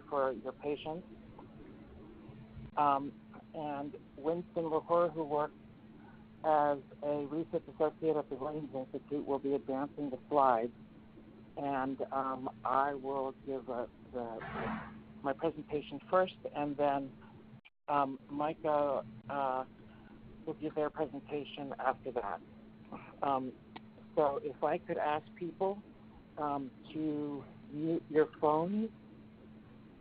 for your patience. And Winston LaHour, who works as a research associate at the Williams Institute, will be advancing the slides. And I will give my presentation first, and then Micah will give their presentation after that. So if I could ask people to mute your phones.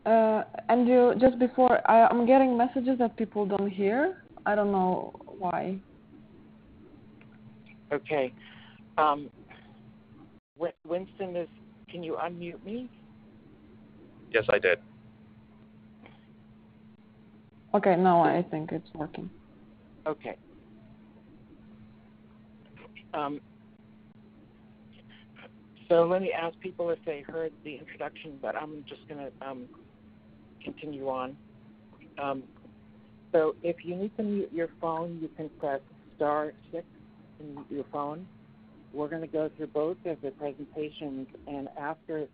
And just before, I'm getting messages that people don't hear. I don't know why. Okay. Winston, can you unmute me? Yes, I did. Okay, now I think it's working. Okay. So let me ask people if they heard the introduction, but I'm just going to continue on. So if you need to mute your phone, you can press *6 to mute your phone. We're going to go through both of the presentations, and after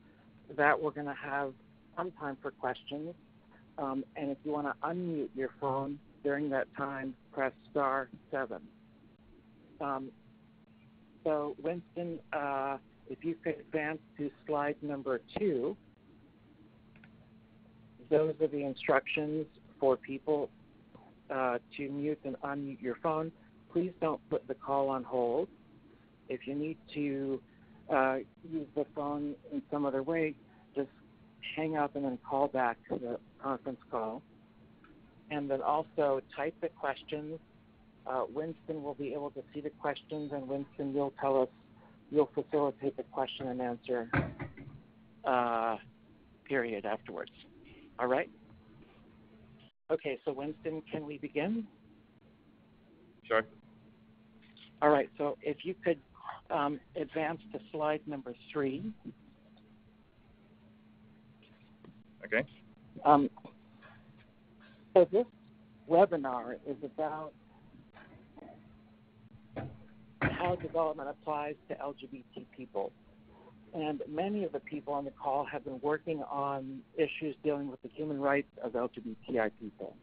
that, we're going to have some time for questions. And if you want to unmute your phone during that time, press *7. So Winston, if you could advance to slide number 2, those are the instructions for people to mute and unmute your phone. Please don't put the call on hold. If you need to use the phone in some other way, just hang up and then call back to the conference call. And then also type the questions. Winston will be able to see the questions, and Winston will tell us, you'll facilitate the question and answer period afterwards. All right? Okay, so Winston, can we begin? Sure. All right, so if you could advance to slide number 3. Okay. So this webinar is about how development applies to LGBT people. And many of the people on the call have been working on issues dealing with the human rights of LGBTI people.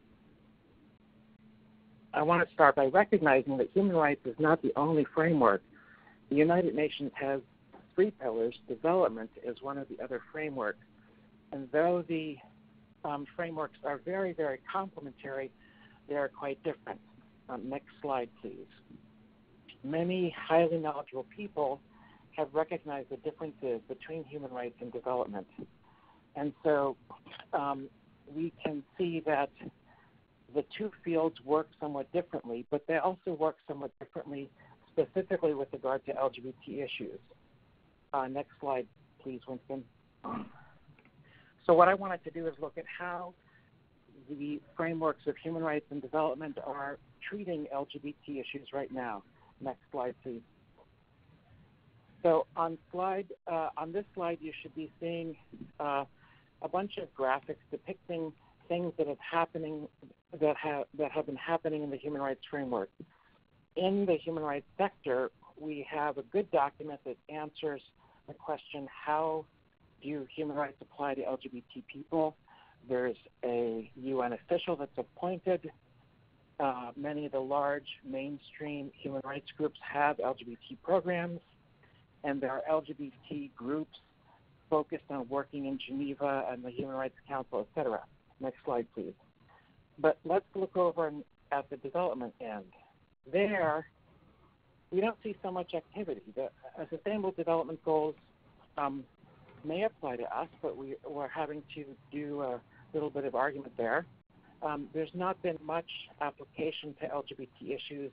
I want to start by recognizing that human rights is not the only framework. The United Nations has 3 pillars. Development is one of the other frameworks. And though the frameworks are very, very complementary, they are quite different. Next slide, please. Many highly knowledgeable people have recognized the differences between human rights and development. And so we can see that the 2 fields work somewhat differently, but they also work somewhat differently specifically with regard to LGBT issues. Next slide, please, Winston. So what I wanted to do is look at how the frameworks of human rights and development are treating LGBT issues right now. Next slide, please. So on this slide, you should be seeing a bunch of graphics depicting things that have been happening in the human rights framework. In the human rights sector, we have a good document that answers the question, how do human rights apply to LGBT people? There's a UN official that's appointed. Many of the large mainstream human rights groups have LGBT programs, and there are LGBT groups focused on working in Geneva and the Human Rights Council, et cetera. Next slide, please. But let's look over at the development end. There, we don't see so much activity. The Sustainable Development Goals may apply to us, but we're having to do a little bit of argument there. There's not been much application to LGBT issues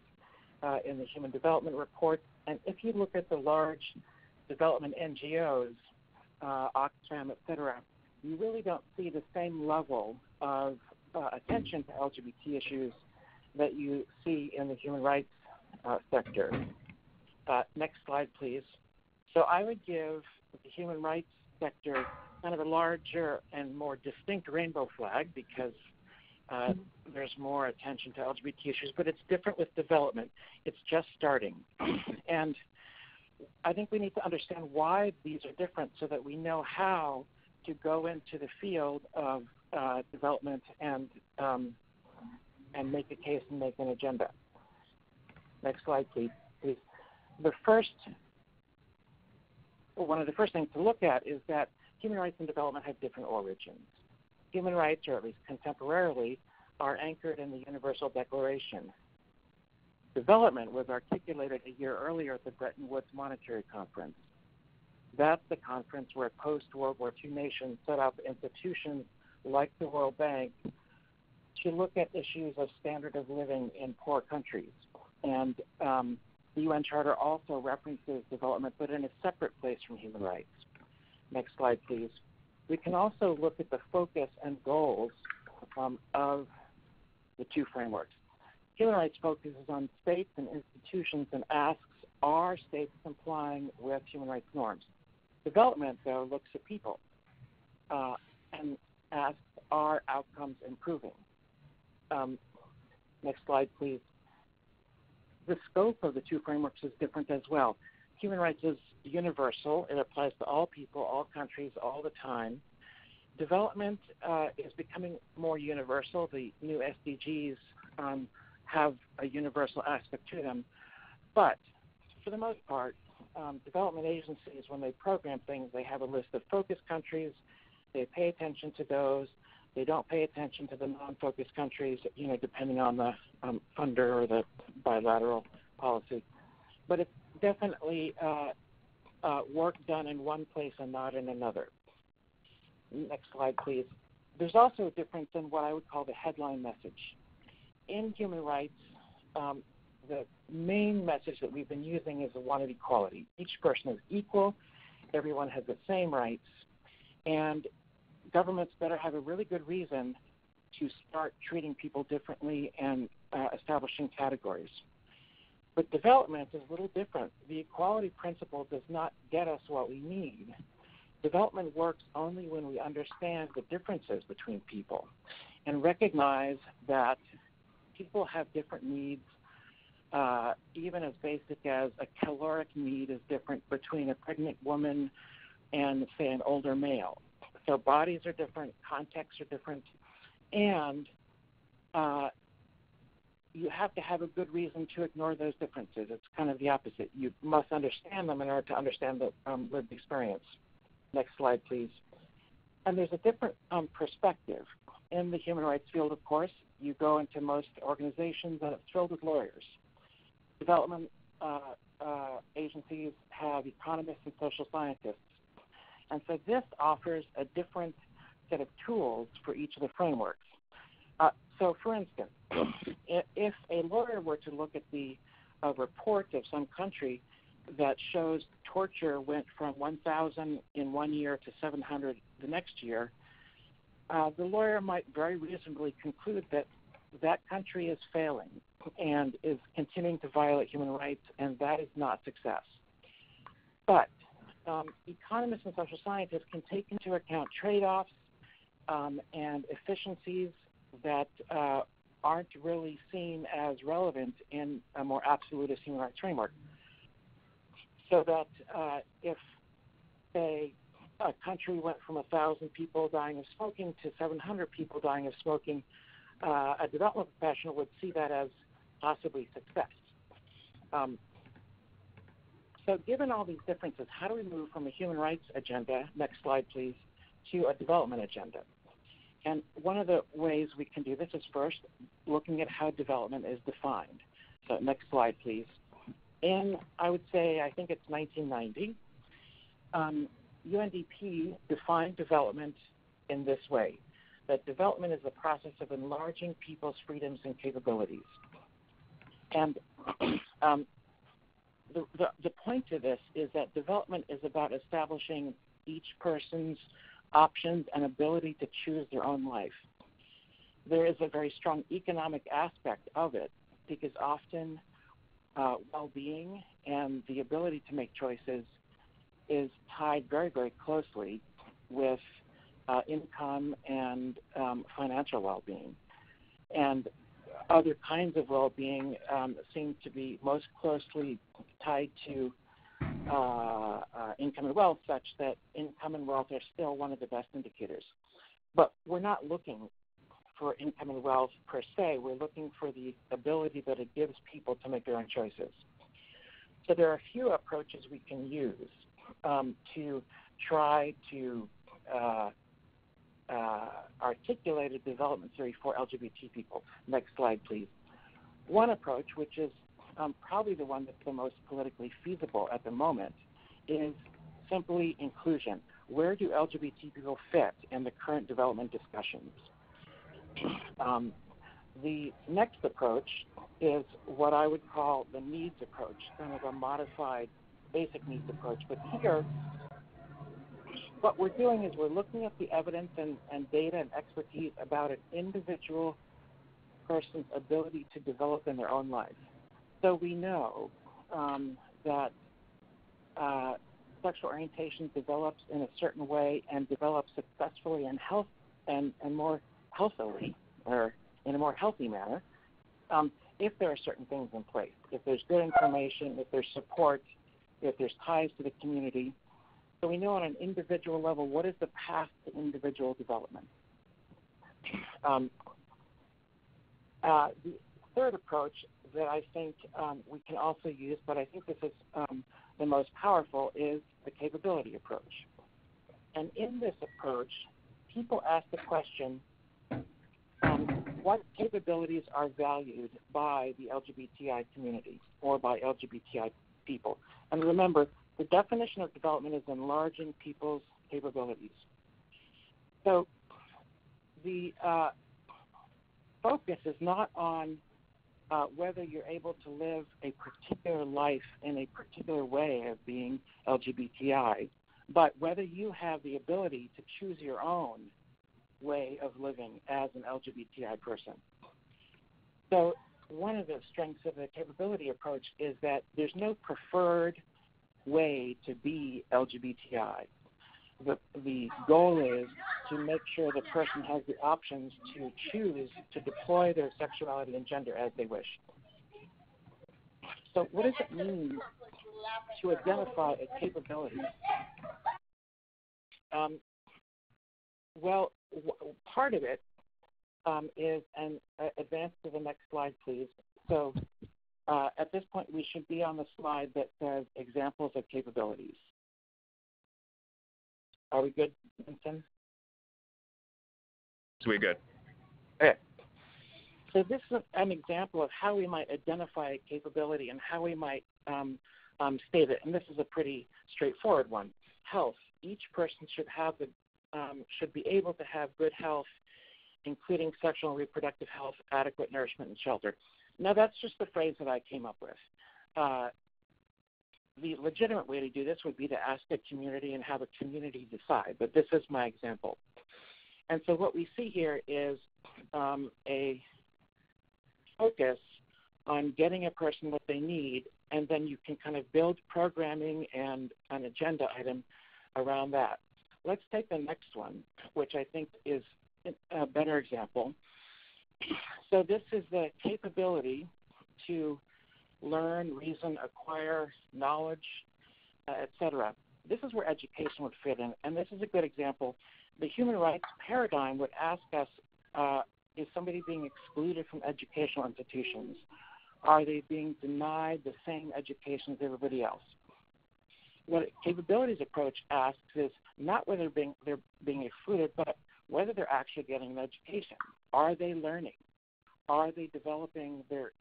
in the Human Development Report. And if you look at the large development NGOs, Oxfam, et cetera, you really don't see the same level of attention to LGBT issues that you see in the human rights sector. Next slide, please. So I would give the human rights sector kind of a larger and more distinct rainbow flag because there's more attention to LGBT issues, but it's different with development. It's just starting. And I think we need to understand why these are different so that we know how to go into the field of development and make a case and make an agenda. Next slide, please. One of the first things to look at is that human rights and development have different origins. Human rights, or at least contemporarily, are anchored in the Universal Declaration. Development was articulated a year earlier at the Bretton Woods Monetary Conference. That's the conference where post-World War II nations set up institutions like the World Bank to look at issues of standard of living in poor countries. And the UN Charter also references development, but in a separate place from human rights. Next slide, please. We can also look at the focus and goals of the two frameworks. Human rights focuses on states and institutions and asks, are states complying with human rights norms? Development, though, looks at people and asks, are outcomes improving? Next slide, please. The scope of the two frameworks is different as well. Human rights is universal. It applies to all people, all countries, all the time. Development is becoming more universal. The new SDGs have a universal aspect to them. But for the most part, development agencies, when they program things, they have a list of focus countries. They pay attention to those. They don't pay attention to the non-focus countries, depending on the funder or the bilateral policy. But it's definitely work done in one place and not in another. Next slide, please. There's also a difference in what I would call the headline message. In human rights, the main message that we've been using is the one of equality. Each person is equal. Everyone has the same rights. And governments better have a really good reason to start treating people differently and establishing categories. But development is a little different. The equality principle does not get us what we need. Development works only when we understand the differences between people and recognize that people have different needs, even as basic as a caloric need is different between a pregnant woman and, say, an older male. So bodies are different, contexts are different, and you have to have a good reason to ignore those differences. It's kind of the opposite. You must understand them in order to understand the lived experience. Next slide, please. And there's a different perspective. In the human rights field, of course, you go into most organizations and it's filled with lawyers. Development agencies have economists and social scientists. And so this offers a different set of tools for each of the frameworks. So, for instance, if a lawyer were to look at the report of some country that shows torture went from 1,000 in 1 year to 700 the next year, the lawyer might very reasonably conclude that that country is failing and is continuing to violate human rights, and that is not success. But economists and social scientists can take into account trade-offs and efficiencies that aren't really seen as relevant in a more absolutist human rights framework. So that if, say, a country went from 1,000 people dying of smoking to 700 people dying of smoking, a development professional would see that as possibly success. So given all these differences, how do we move from a human rights agenda, next slide please, to a development agenda? And one of the ways we can do this is first looking at how development is defined. So next slide please. I would say, I think it's 1990, UNDP defined development in this way, that development is the process of enlarging people's freedoms and capabilities. And the point to this is that development is about establishing each person's options and ability to choose their own life. There is a very strong economic aspect of it because often well-being and the ability to make choices is tied very, very closely with income and financial well-being. And other kinds of well-being seem to be most closely tied to income and wealth, such that income and wealth are still one of the best indicators. But we're not looking for income and wealth per se. We're looking for the ability that it gives people to make their own choices. So there are a few approaches we can use to try to articulate a development theory for LGBT people. Next slide, please. One approach, which is probably the one that's the most politically feasible at the moment, is simply inclusion. Where do LGBT people fit in the current development discussions? The next approach is what I would call the needs approach, kind of a modified basic needs approach. But here, what we're doing is we're looking at the evidence and data and expertise about an individual person's ability to develop in their own life. So we know that sexual orientation develops in a certain way and develops successfully and more healthily, or in a more healthy manner, if there are certain things in place. If there's good information, if there's support, if there's ties to the community. So we know on an individual level what is the path to individual development. The third approach that I think we can also use, but I think this is the most powerful, is the capability approach. And in this approach, people ask the question, what capabilities are valued by the LGBTI community or by LGBTI people? And remember, the definition of development is enlarging people's capabilities. So the focus is not on whether you're able to live a particular life in a particular way of being LGBTI, but whether you have the ability to choose your own way of living as an LGBTI person. So one of the strengths of the capability approach is that there's no preferred way to be LGBTI. The goal is to make sure the person has the options to choose to deploy their sexuality and gender as they wish. So what does it mean to identify a capability? Well, part of it is, and advance to the next slide, please. So at this point, we should be on the slide that says examples of capabilities. Are we good, Vincent? So we're good. Okay. So this is an example of how we might identify a capability and how we might state it. And this is a pretty straightforward one. Health. Each person should be able to have good health, including sexual and reproductive health, adequate nourishment, and shelter. Now, that's just the phrase that I came up with. The legitimate way to do this would be to ask the community and have a community decide, but this is my example. And so what we see here is a focus on getting a person what they need, and then you can kind of build programming and an agenda item around that. Let's take the next one, which I think is a better example. So this is the capability to learn, reason, acquire knowledge, etc. This is where education would fit in, and this is a good example. The human rights paradigm would ask us, is somebody being excluded from educational institutions? Are they being denied the same education as everybody else? What a capabilities approach asks is not whether they're being excluded, but whether they're actually getting an education. Are they learning? Are they developing their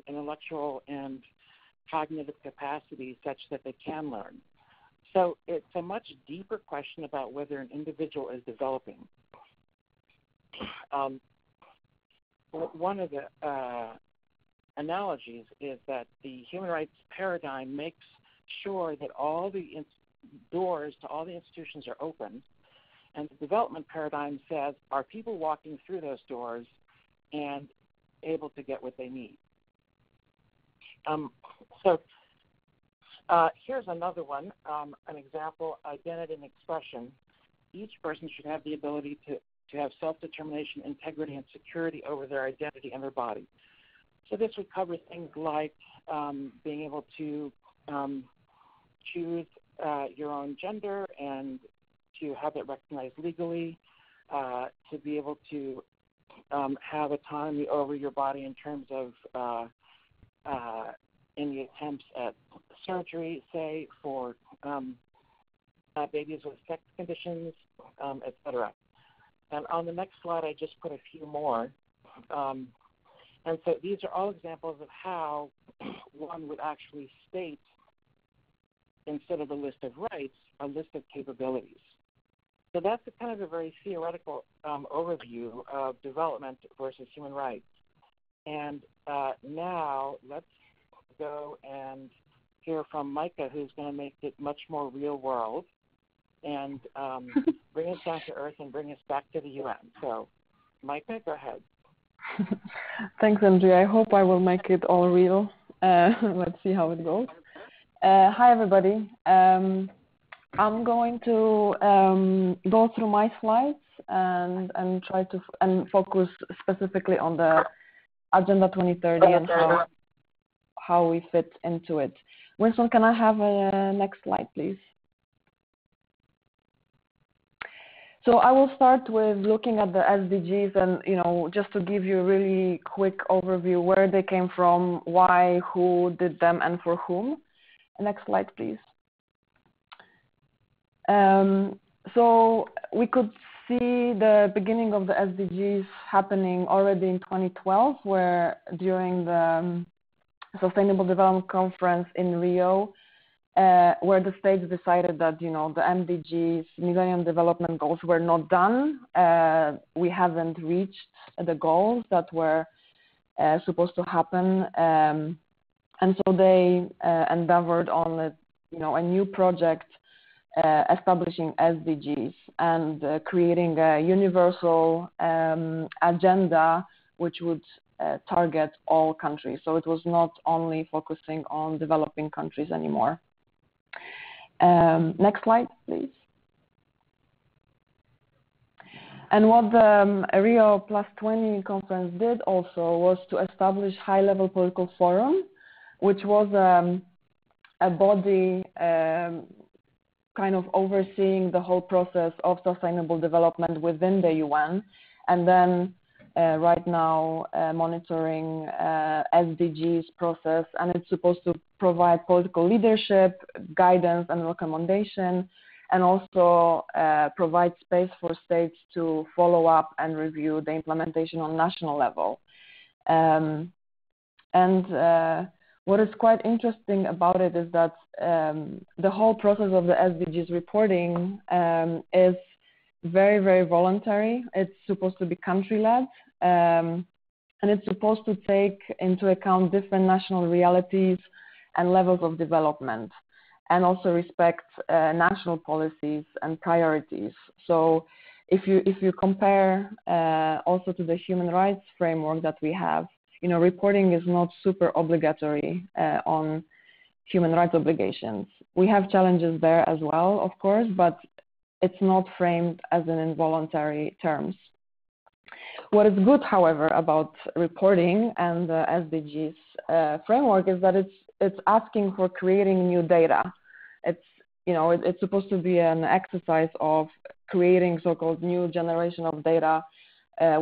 intellectual and cognitive capacity such that they can learn? So it's a much deeper question about whether an individual is developing. One of the analogies is that the human rights paradigm makes sure that all the doors to all the institutions are open, and the development paradigm says, are people walking through those doors and able to get what they need? Here's another one, an example, identity and expression. Each person should have the ability to have self-determination, integrity, and security over their identity and their body. So this would cover things like being able to choose your own gender and to have it recognized legally, to be able to have autonomy over your body in terms of any attempts at surgery, say, for babies with sex conditions, etc. And on the next slide, I just put a few more. And so these are all examples of how one would actually state, instead of a list of rights, a list of capabilities. So that's kind of a very theoretical overview of development versus human rights. And now let's go and hear from Micah, who's going to make it much more real world and bring us down to earth and bring us back to the UN. So, Micah, go ahead. Thanks, Andrea. I hope I will make it all real. Let's see how it goes. Hi, everybody. I'm going to go through my slides and try to focus specifically on the Agenda 2030 and how we fit into it. Winston, can I have a next slide, please? So I will start with looking at the SDGs and, just to give you a really quick overview where they came from, why, who did them, and for whom. Next slide, please. So we could see the beginning of the SDGs happening already in 2012, where during the Sustainable Development Conference in Rio, where the states decided that, the MDGs, Millennium Development Goals, were not done. We haven't reached the goals that were supposed to happen. And so they endeavored on a new project establishing SDGs and creating a universal agenda which would target all countries. So it was not only focusing on developing countries anymore. Next slide, please. And what the Rio +20 conference did also was to establish high-level political forum, which was a body kind of overseeing the whole process of sustainable development within the UN, and then right now monitoring SDGs process, and it's supposed to provide political leadership, guidance, and recommendation, and also provide space for states to follow up and review the implementation on national level. What is quite interesting about it is that the whole process of the SDGs reporting is very, very voluntary. It's supposed to be country-led, and it's supposed to take into account different national realities and levels of development, and also respect national policies and priorities. So if you compare also to the human rights framework that we have, reporting is not super obligatory on human rights obligations. We have challenges there as well, of course, but it's not framed as an involuntary terms. What is good, however, about reporting and the SDGs framework is that it's asking for creating new data. It's supposed to be an exercise of creating so-called new generation of data,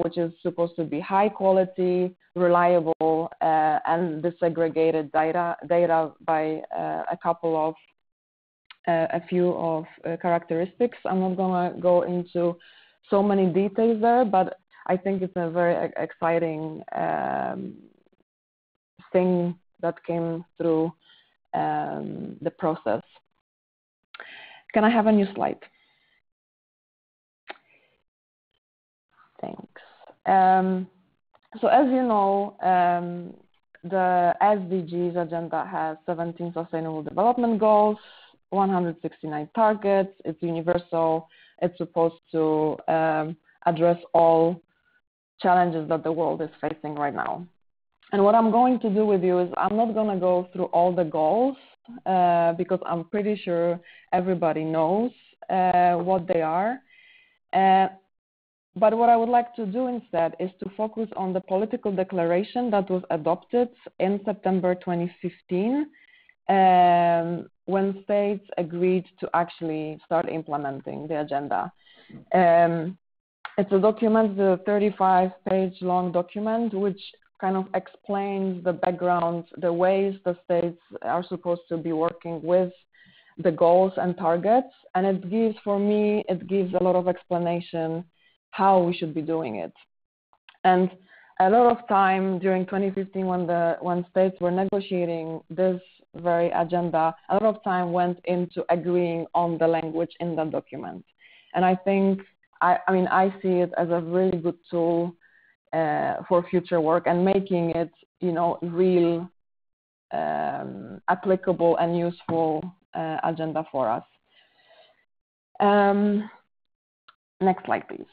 which is supposed to be high quality, reliable, and disaggregated data by a few of characteristics. I'm not going to go into so many details there, but I think it's a very exciting thing that came through the process. Can I have a new slide? Thanks. So as you know, the SDGs agenda has 17 Sustainable Development Goals, 169 targets. It's universal. It's supposed to address all challenges that the world is facing right now. And what I'm going to do with you is I'm not going to go through all the goals because I'm pretty sure everybody knows what they are. But what I would like to do instead is to focus on the political declaration that was adopted in September 2015, when states agreed to actually start implementing the agenda. It's a document, the 35-page long document, which kind of explains the background, the ways the states are supposed to be working with the goals and targets. And it gives, for me, it gives a lot of explanation how we should be doing it. And a lot of time during 2015, when states were negotiating this very agenda, a lot of time went into agreeing on the language in that document. And I think, I see it as a really good tool for future work and making it, real, applicable and useful agenda for us. Next slide, please.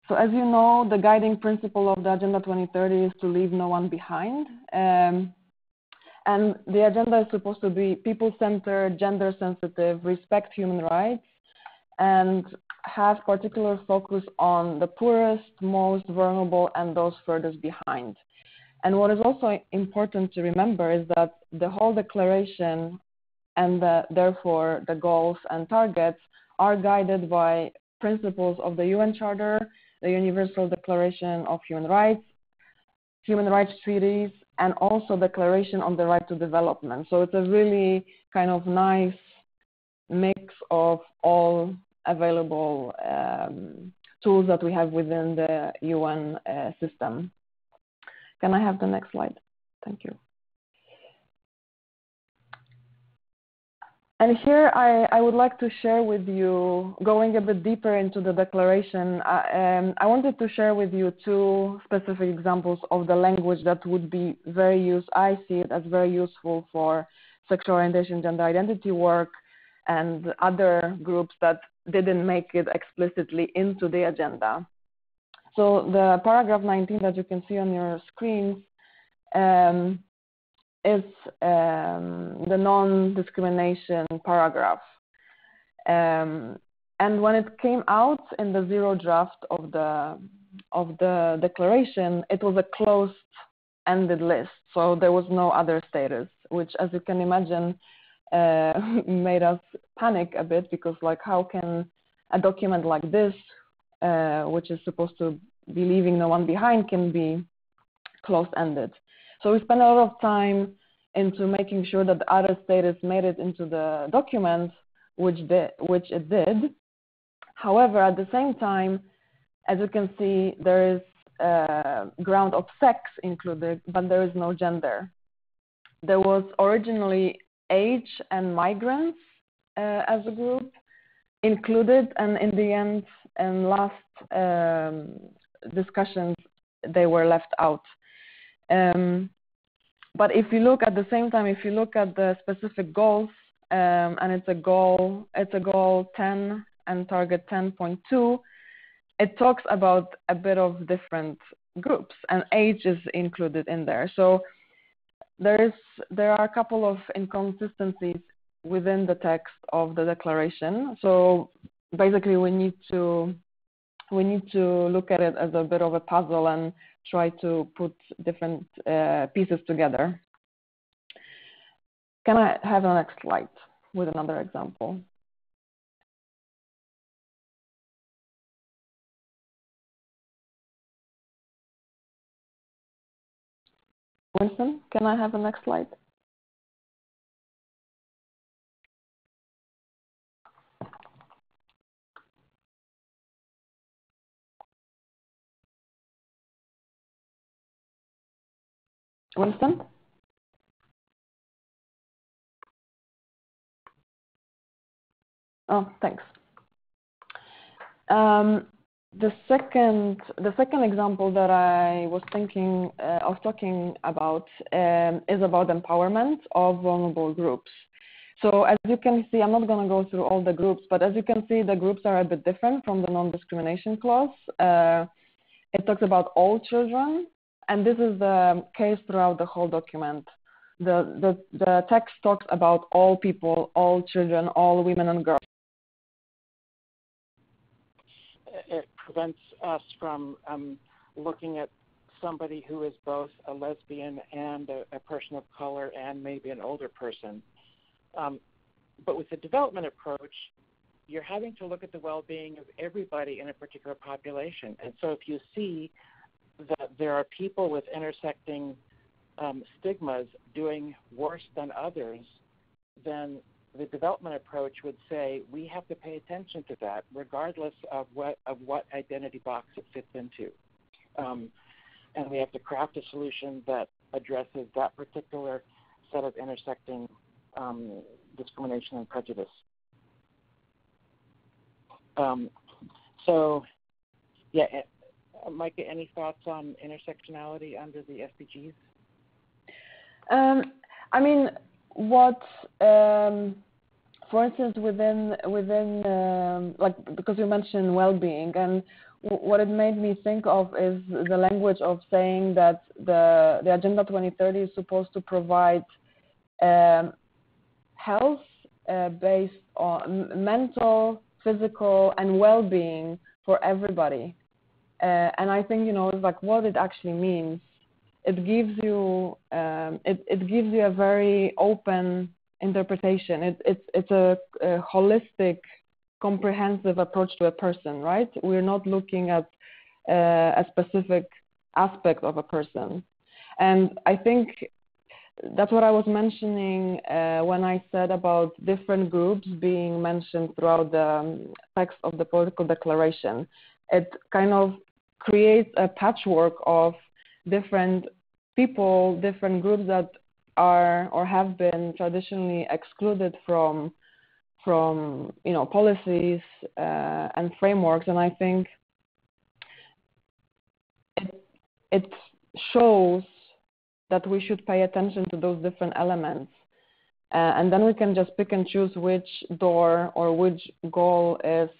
So as you know, the guiding principle of the Agenda 2030 is to leave no one behind. And the agenda is supposed to be people-centered, gender-sensitive, respect human rights, and have particular focus on the poorest, most vulnerable, and those furthest behind. And what is also important to remember is that the whole declaration and therefore the goals and targets are guided by principles of the UN Charter, the Universal Declaration of Human Rights treaties, and also Declaration on the Right to Development. So it's a really kind of nice mix of all available tools that we have within the UN system. Can I have the next slide? Thank you. And here I would like to share with you, going a bit deeper into the declaration, I wanted to share with you two specific examples of the language that would be very useful. I see it as very useful for sexual orientation, gender identity work, and other groups that didn't make it explicitly into the agenda. So the paragraph 19 that you can see on your screens is the non-discrimination paragraph. And when it came out in the zero draft of the declaration, it was a closed-ended list. So there was no other status, which, as you can imagine, made us panic a bit, because how can a document like this, which is supposed to be leaving no one behind, can be closed-ended? So we spent a lot of time into making sure that the other status made it into the document, which it did. However, at the same time, as you can see, there is ground of sex included, but there is no gender. There was originally age and migrants as a group included, and in the end, and last discussions, they were left out. But if you look at the same time, if you look at the specific goals, and it's a goal 10 and target 10.2, it talks about a bit of different groups, and age is included in there. So there are a couple of inconsistencies within the text of the declaration. So basically, we need to look at it as a bit of a puzzle and try to put different pieces together. Can I have the next slide with another example? Winston, can I have the next slide? Winston? Oh, thanks. The second example that I was thinking of talking about is about empowerment of vulnerable groups. So as you can see, I'm not going to go through all the groups, but as you can see, the groups are a bit different from the non-discrimination clause. It talks about all children, and this is the case throughout the whole document. The text talks about all people, all children, all women and girls. It prevents us from looking at somebody who is both a lesbian and a person of color and maybe an older person. But with the development approach, you're having to look at the well-being of everybody in a particular population. And so if you see that there are people with intersecting stigmas doing worse than others, then the development approach would say we have to pay attention to that regardless of what identity box it fits into. And we have to craft a solution that addresses that particular set of intersecting discrimination and prejudice. Micah, any thoughts on intersectionality under the SDGs? I mean, what, for instance, within like, because you mentioned well-being, and what it made me think of is the language of saying that the Agenda 2030 is supposed to provide health based on mental, physical, and well-being for everybody. And I think, it's like what it actually means. It gives you it gives you a very open interpretation. It's a holistic, comprehensive approach to a person, right? We're not looking at a specific aspect of a person. And I think that's what I was mentioning when I said about different groups being mentioned throughout the text of the political declaration. It kind of creates a patchwork of different people, different groups that are or have been traditionally excluded from policies and frameworks. And I think it shows that we should pay attention to those different elements. And then we can just pick and choose which door or which goal is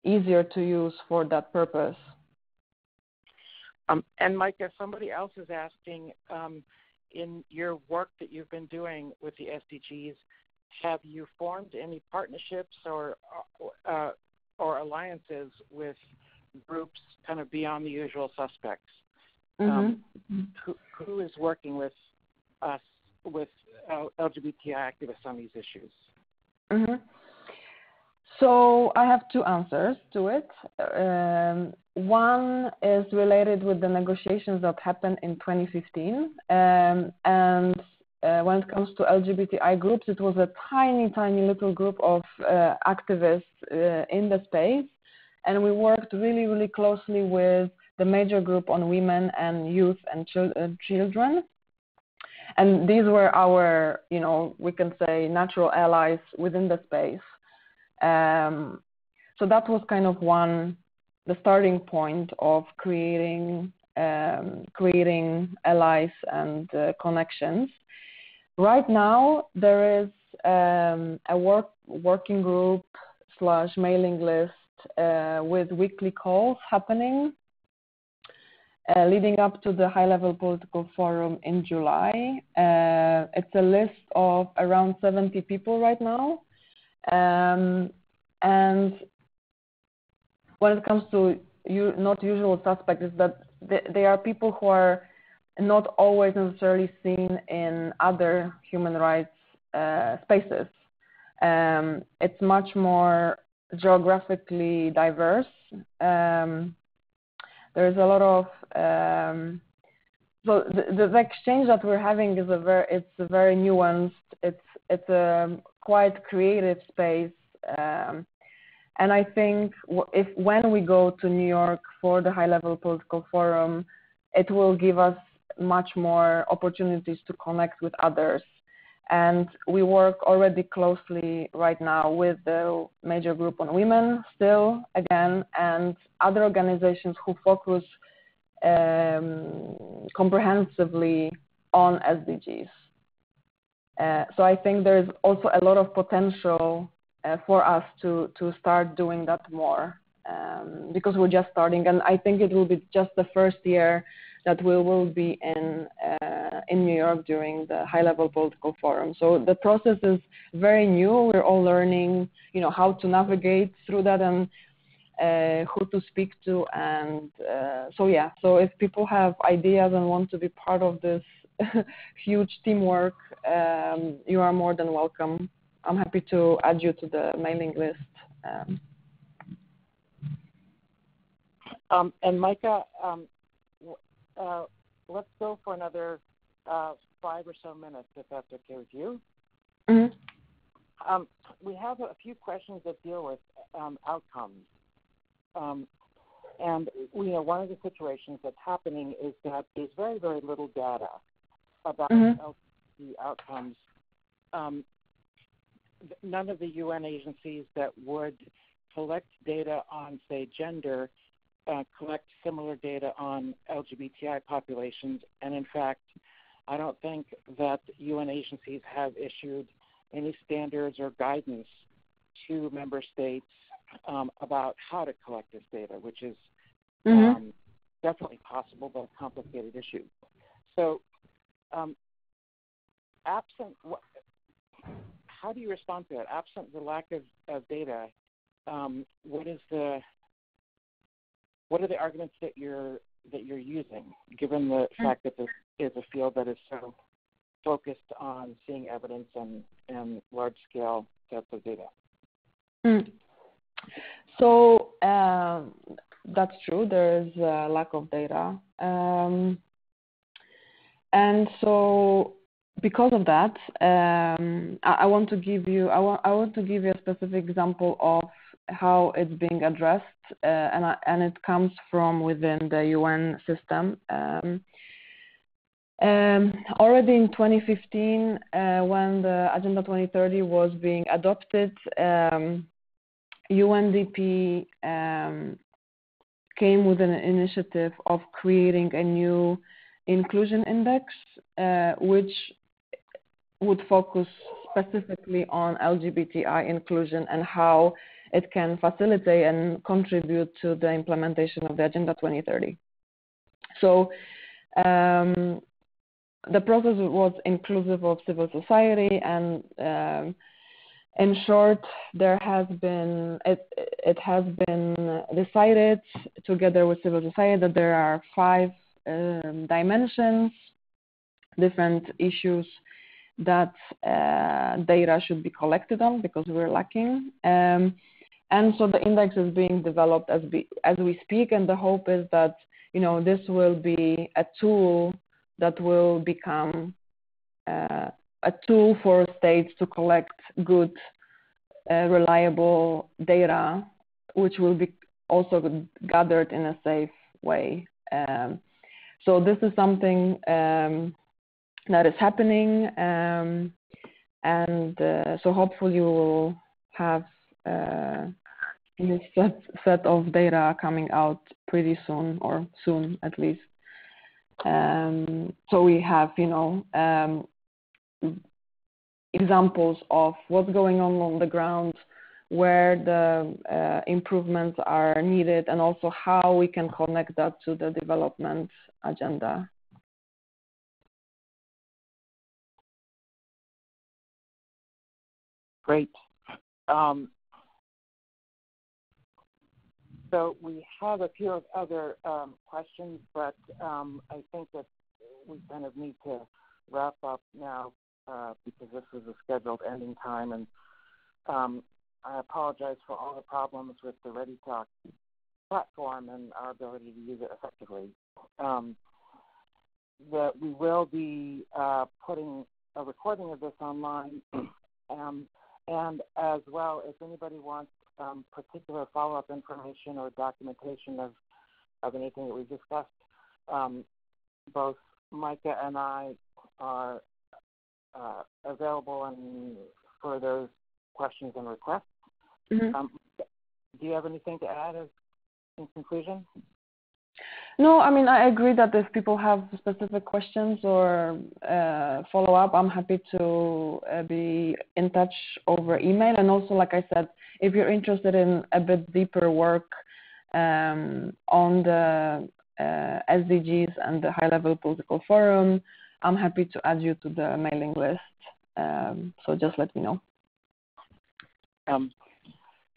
easier to use for that purpose. And Micah, somebody else is asking, in your work that you've been doing with the SDGs, have you formed any partnerships or alliances with groups kind of beyond the usual suspects? Mm-hmm. Who is working with us, with LGBTI activists on these issues? Mm-hmm. So I have two answers to it. One is related with the negotiations that happened in 2015. And when it comes to LGBTI groups, it was a tiny, tiny little group of activists in the space. And we worked really, really closely with the major group on women and youth and children. And these were our, we can say, natural allies within the space. So that was kind of the starting point of creating allies and connections. Right now, there is a working group / mailing list with weekly calls happening leading up to the high-level political forum in July. It's a list of around 70 people right now. And when it comes to not usual suspects, is that they are people who are not always necessarily seen in other human rights spaces. It's much more geographically diverse. There's a lot of so the exchange that we're having is it's very nuanced. It's a quite creative space, and I think when we go to New York for the high-level political forum, it will give us much more opportunities to connect with others. And we work already closely right now with the major group on women still, again, and other organizations who focus comprehensively on SDGs. So I think there's also a lot of potential for us to start doing that more because we're just starting. And I think it will be just the first year that we will be in New York during the high-level political forum. So the process is very new. We're all learning, how to navigate through that. And who to speak to, and so if people have ideas and want to be part of this huge teamwork, you are more than welcome. I'm happy to add you to the mailing list. And Micah, let's go for another 5 or so minutes, if that's okay with you. Mm-hmm. We have a few questions that deal with outcomes. And one of the situations that's happening is that there's very, very little data about LGBT outcomes. None of the UN agencies that would collect data on, say, gender collect similar data on LGBTI populations. And in fact, I don't think that UN agencies have issued any standards or guidance to member states about how to collect this data, which is definitely possible, but a complicated issue. So how do you respond to that? Absent the lack of data, what are the arguments that you're using, given the fact that this is a field that is so focused on seeing evidence and large-scale sets of data? So that's true. There is a lack of data, and so because of that, I want to give you a specific example of how it's being addressed, and it comes from within the UN system. Already in 2015, when the Agenda 2030 was being adopted, UNDP came with an initiative of creating a new inclusion index, which would focus specifically on LGBTI inclusion and how it can facilitate and contribute to the implementation of the Agenda 2030. So the process was inclusive of civil society, and in short, it has been decided together with civil society that there are 5 dimensions, different issues that data should be collected on because we're lacking. And so the index is being developed as we speak, and the hope is that this will be a tool that will become a tool for states to collect good, reliable data, which will be also gathered in a safe way. So this is something that is happening, and so hopefully we will have this set of data coming out pretty soon, or soon at least. So we have, examples of what's going on the ground, where the improvements are needed, and also how we can connect that to the development agenda. Great. So we have a few other questions, but I think that we kind of need to wrap up now because this is a scheduled ending time, and I apologize for all the problems with the ReadyTalk platform and our ability to use it effectively. That we will be putting a recording of this online, and as well, if anybody wants particular follow-up information or documentation of anything that we've discussed, both Micah and I are available for those questions and requests. Do you have anything to add in conclusion? No, I mean, I agree that if people have specific questions or follow-up, I'm happy to be in touch over email. And also, like I said, if you're interested in a bit deeper work on the SDGs and the high-level political forum, I'm happy to add you to the mailing list. So just let me know.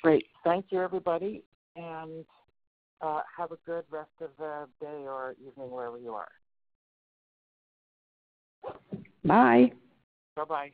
Great. Thank you, everybody. and have a good rest of the day or evening wherever you are. Bye. Bye-bye.